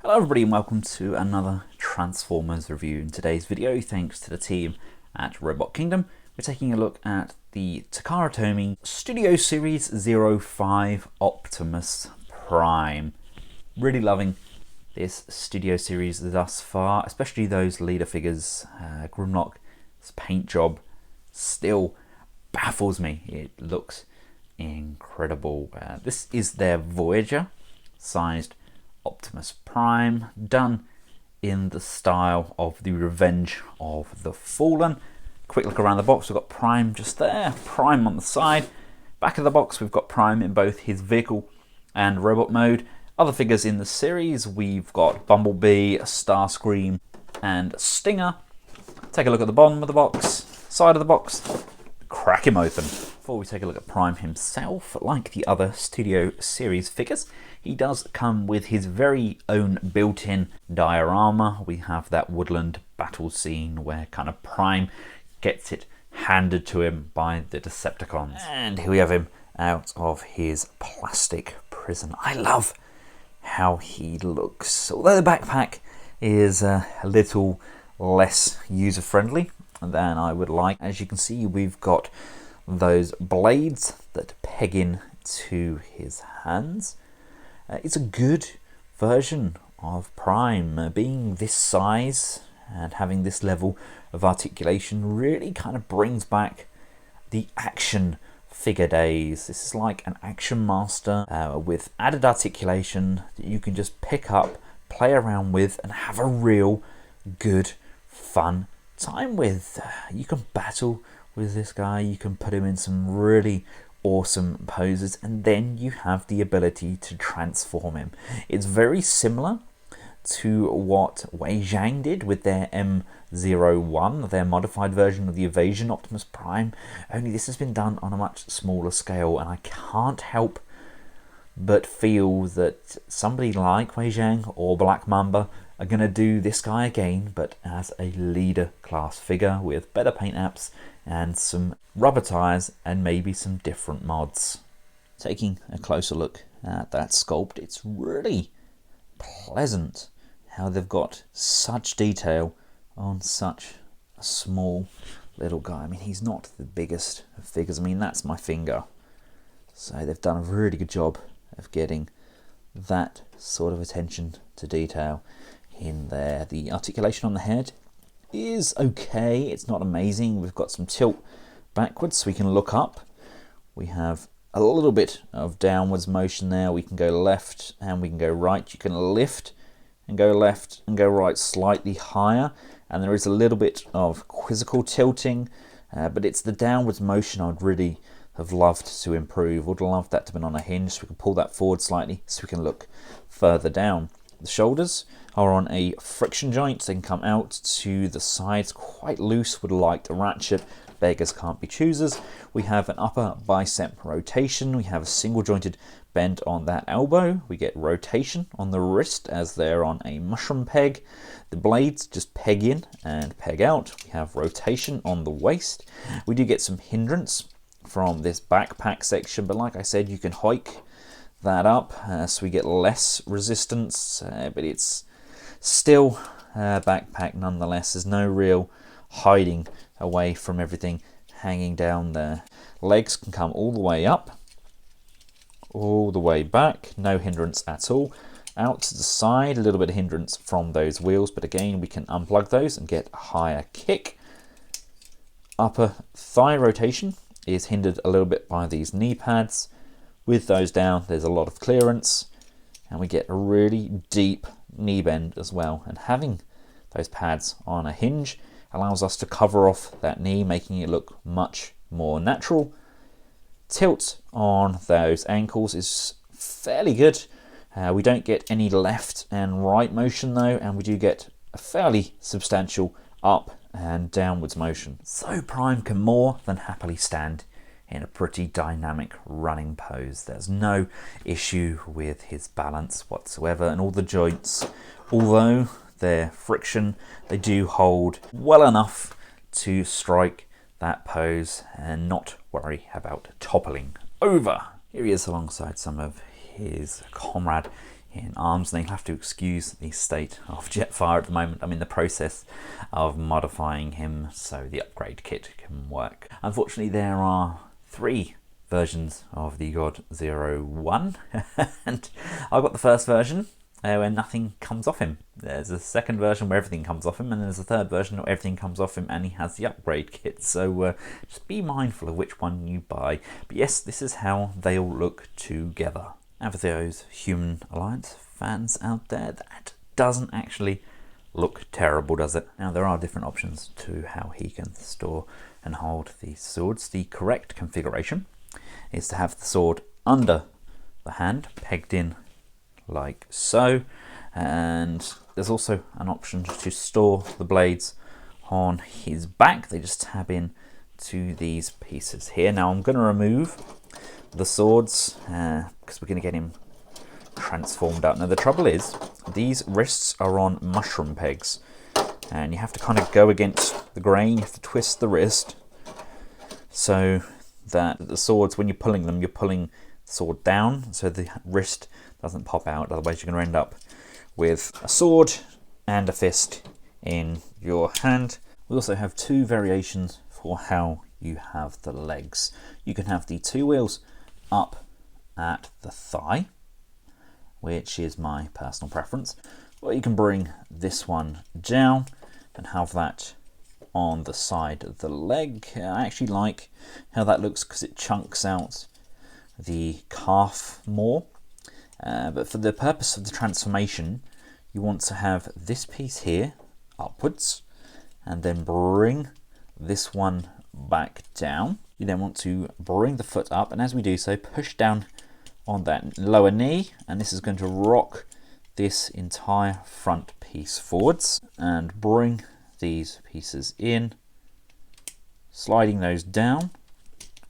Hello everybody and welcome to another Transformers review. In today's video, thanks to the team at Robot Kingdom, we're taking a look at the Takara Tomy Studio Series 05 Optimus Prime. Really loving this Studio Series thus far, especially those leader figures. Grimlock's paint job still baffles me. It looks incredible. This is their Voyager sized Optimus Prime, done in the style of the Revenge of the Fallen. Quick look around the box, we've got Prime just there, Prime on the side. Back of the box we've got Prime in both his vehicle and robot mode. Other figures in the series, we've got Bumblebee, Starscream and Stinger. Take a look at the bottom of the box, side of the box, crack him open. Before we take a look at Prime himself, like the other Studio Series figures, he does come with his very own built-in diorama. We have that woodland battle scene where kind of Prime gets it handed to him by the Decepticons. And here we have him out of his plastic prison. I love how he looks. Although the backpack is a little less user-friendly than I would like. As you can see, we've got those blades that peg in to his hands. It's a good version of Prime. Being this size and having this level of articulation really kind of brings back the action figure days. This is like an Action Master with added articulation that you can just pick up, play around with and have a real good fun time with. You can battle with this guy, you can put him in some really awesome poses, and then you have the ability to transform him. It's very similar to what Voyager did with their M01, their modified version of the Evasion Optimus Prime, only this has been done on a much smaller scale, and I can't help but feel that somebody like Voyager or Black Mamba are going to do this guy again, but as a leader class figure with better paint apps and some rubber tires and maybe some different mods. Taking a closer look at that sculpt, it's really pleasant how they've got such detail on such a small little guy. I mean, he's not the biggest of figures. I mean, that's my finger. So they've done a really good job of getting that sort of attention to detail in there. The articulation on the head is okay, it's not amazing. We've got some tilt backwards so we can look up. We have a little bit of downwards motion there. We can go left and we can go right. You can lift and go left and go right slightly higher, and there is a little bit of quizzical tilting, but it's the downwards motion I'd really have loved to improve. Would love that to have been on a hinge so we can pull that forward slightly so we can look further down. The shoulders are on a friction joint, so they can come out to the sides quite loose, would like to ratchet. Beggars can't be choosers. We have an upper bicep rotation. We have a single jointed bend on that elbow. We get rotation on the wrist as they're on a mushroom peg. The blades just peg in and peg out. We have rotation on the waist. We do get some hindrance from this backpack section, but like I said, you can hike that up so we get less resistance, but it's still a backpack nonetheless. There's no real hiding away from everything hanging down there. Legs can come all the way up, all the way back, no hindrance at all. Out to the side, a little bit of hindrance from those wheels, but again we can unplug those and get a higher kick. Upper thigh rotation is hindered a little bit by these knee pads. With those down, there's a lot of clearance, and we get a really deep knee bend as well. And having those pads on a hinge allows us to cover off that knee, making it look much more natural. Tilt on those ankles is fairly good. We don't get any left and right motion though, and we do get a fairly substantial up and downwards motion. So Prime can more than happily stand in a pretty dynamic running pose. There's no issue with his balance whatsoever, and all the joints, although they're friction, they do hold well enough to strike that pose and not worry about toppling over. Here he is alongside some of his comrade in arms, and you'll have to excuse the state of Jetfire at the moment. I'm in the process of modifying him so the upgrade kit can work. Unfortunately, there are 3 versions of the God 01 and I've got the first version where nothing comes off him. There's a second version where everything comes off him, and there's a third version where everything comes off him and he has the upgrade kit. So just be mindful of which one you buy. But yes, this is how they all look together. And for those Human Alliance fans out there, that doesn't actually look terrible, does it? Now, there are different options to how he can store and hold these swords. The correct configuration is to have the sword under the hand, pegged in like so, and there's also an option to store the blades on his back. They just tab in to these pieces here. Now I'm going to remove the swords because we're going to get him transformed up. Now the trouble is, these wrists are on mushroom pegs, and you have to kind of go against the grain. You have to twist the wrist so that the swords, when you're pulling them, you're pulling the sword down so the wrist doesn't pop out. Otherwise you're going to end up with a sword and a fist in your hand. We also have 2 variations for how you have the legs. You can have the 2 wheels up at the thigh, which is my personal preference, or you can bring this one down and have that on the side of the leg. I actually like how that looks because it chunks out the calf more. But for the purpose of the transformation, you want to have this piece here upwards and then bring this one back down. You then want to bring the foot up, and as we do so, push down on that lower knee, and this is going to rock this entire front piece forwards, and bring these pieces in, sliding those down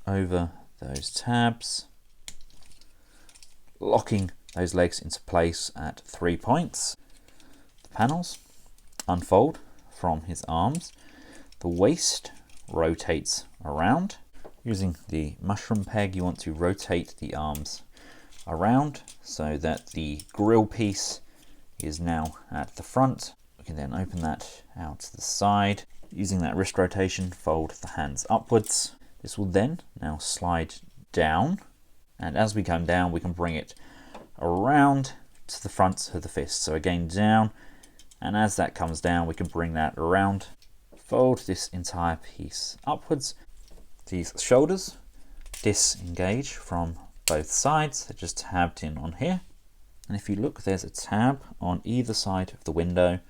over those tabs, locking those legs into place at 3 points. The panels unfold from his arms. The waist rotates around. Using the mushroom peg, you want to rotate the arms around so that the grill piece is now at the front. We can then open that out to the side. Using that wrist rotation, fold the hands upwards. This will then now slide down, and as we come down, we can bring it around to the front of the fist. So again, down, and as that comes down, we can bring that around, fold this entire piece upwards. These shoulders disengage from both sides. They're just tabbed in on here. And if you look, there's a tab on either side of the window.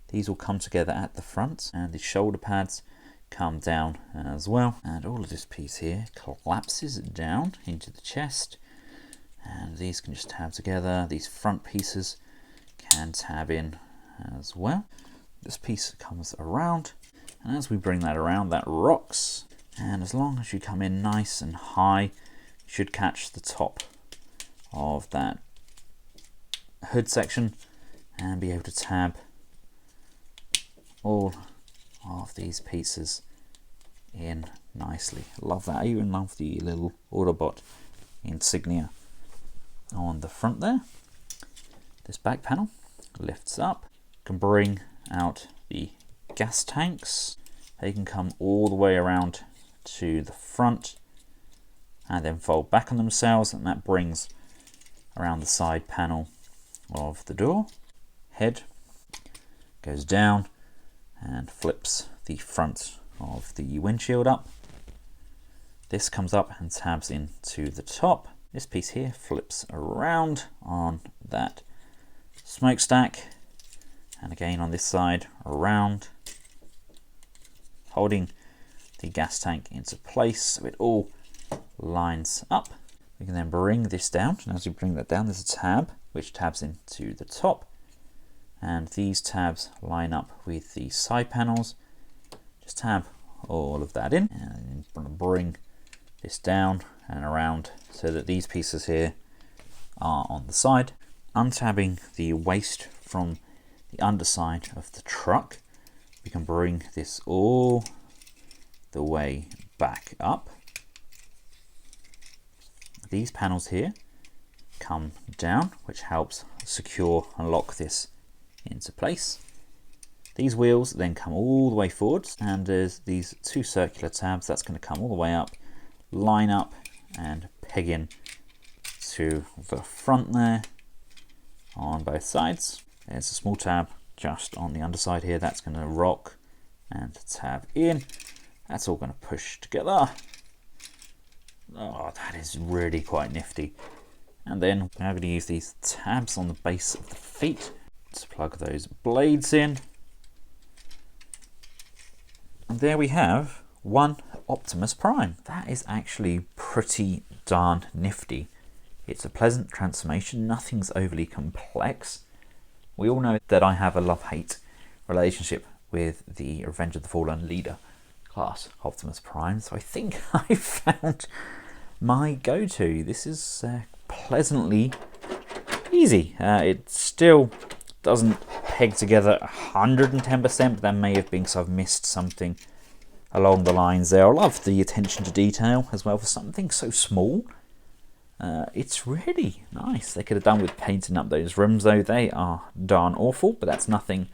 These will come together at the front, and the shoulder pads come down as well. And all of this piece here collapses down into the chest, and these can just tab together. These front pieces can tab in as well. This piece comes around, and as we bring that around, that rocks. And as long as you come in nice and high, you should catch the top of that hood section and be able to tab all of these pieces in nicely. Love that. I even love the little Autobot insignia on the front there. This back panel lifts up, can bring out the gas tanks. They can come all the way around to the front and then fold back on themselves, and that brings around the side panel of the door. Head goes down and flips the front of the windshield up. This comes up and tabs into the top. This piece here flips around on that smokestack, and again on this side around, holding the gas tank into place so it all lines up. We can then bring this down, and as we bring that down, there's a tab which tabs into the top, and these tabs line up with the side panels. Just tab all of that in, and bring this down and around so that these pieces here are on the side. Untabbing the waist from the underside of the truck, we can bring this all the way back up. These panels here come down, which helps secure and lock this into place. These wheels then come all the way forwards, and there's these two circular tabs that's going to come all the way up, line up and peg in to the front there on both sides. There's a small tab just on the underside here that's going to rock and tab in. That's all going to push together. Oh, that is really quite nifty. And then we're going to use these tabs on the base of the feet to plug those blades in. And there we have one Optimus Prime. That is actually pretty darn nifty. It's a pleasant transformation, nothing's overly complex. We all know that I have a love-hate relationship with the Revenge of the Fallen leader class Optimus Prime, so I think I found my go-to. This is pleasantly easy. It still doesn't peg together 110%, but that may have been because I've missed something along the lines there. I love the attention to detail as well for something so small. It's really nice. They could have done with painting up those rims though. They are darn awful, but that's nothing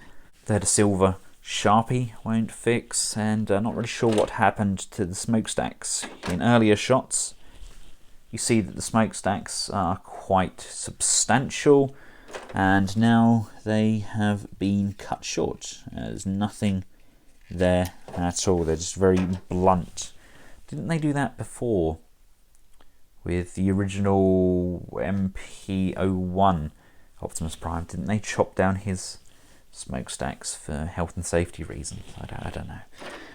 that a silver Sharpie won't fix. And not really sure what happened to the smokestacks in earlier shots. You see that the smokestacks are quite substantial, and now they have been cut short. There's nothing there at all. They're just very blunt. Didn't they do that before with the original MP01 Optimus Prime? Didn't they chop down his smokestacks for health and safety reasons? I don't know.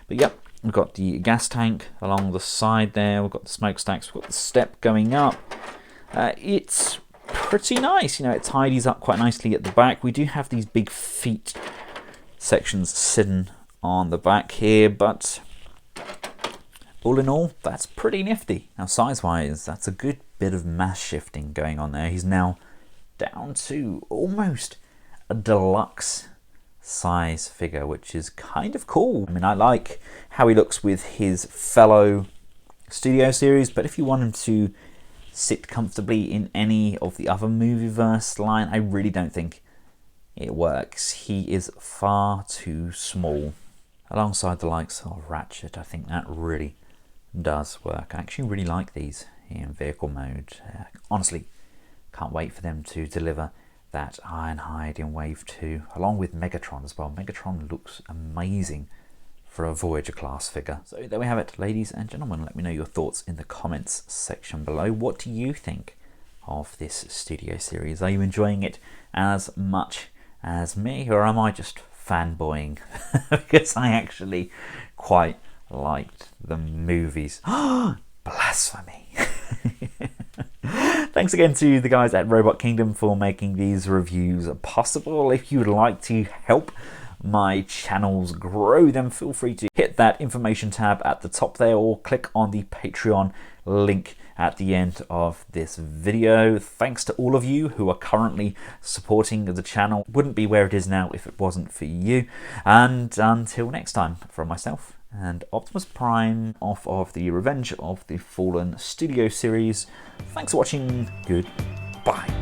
But yep, we've got the gas tank along the side there. We've got the smokestacks. We've got the step going up. It's pretty nice. You know, it tidies up quite nicely at the back. We do have these big feet sections sitting on the back here, but all in all, that's pretty nifty. Now, size-wise, that's a good bit of mass shifting going on there. He's now down to almost a deluxe size figure, which is kind of cool. I mean, I like how he looks with his fellow Studio Series, but if you want him to sit comfortably in any of the other Movieverse line, I really don't think it works. He is far too small. Alongside the likes of Ratchet, I think that really does work. I actually really like these in vehicle mode. Honestly, can't wait for them to deliver that Ironhide in Wave 2, along with Megatron as well. Megatron looks amazing for a Voyager class figure. So there we have it, ladies and gentlemen. Let me know your thoughts in the comments section below. What do you think of this Studio Series? Are you enjoying it as much as me, or am I just fanboying? Because I actually quite liked the movies. Blasphemy. Thanks again to the guys at Robot Kingdom for making these reviews possible. If you would like to help my channels grow, then feel free to hit that information tab at the top there, or click on the Patreon link at the end of this video. Thanks to all of you who are currently supporting the channel. Wouldn't be where it is now if it wasn't for you. And until next time, from myself and Optimus Prime off of the Revenge of the Fallen Studio Series, thanks for watching. Goodbye.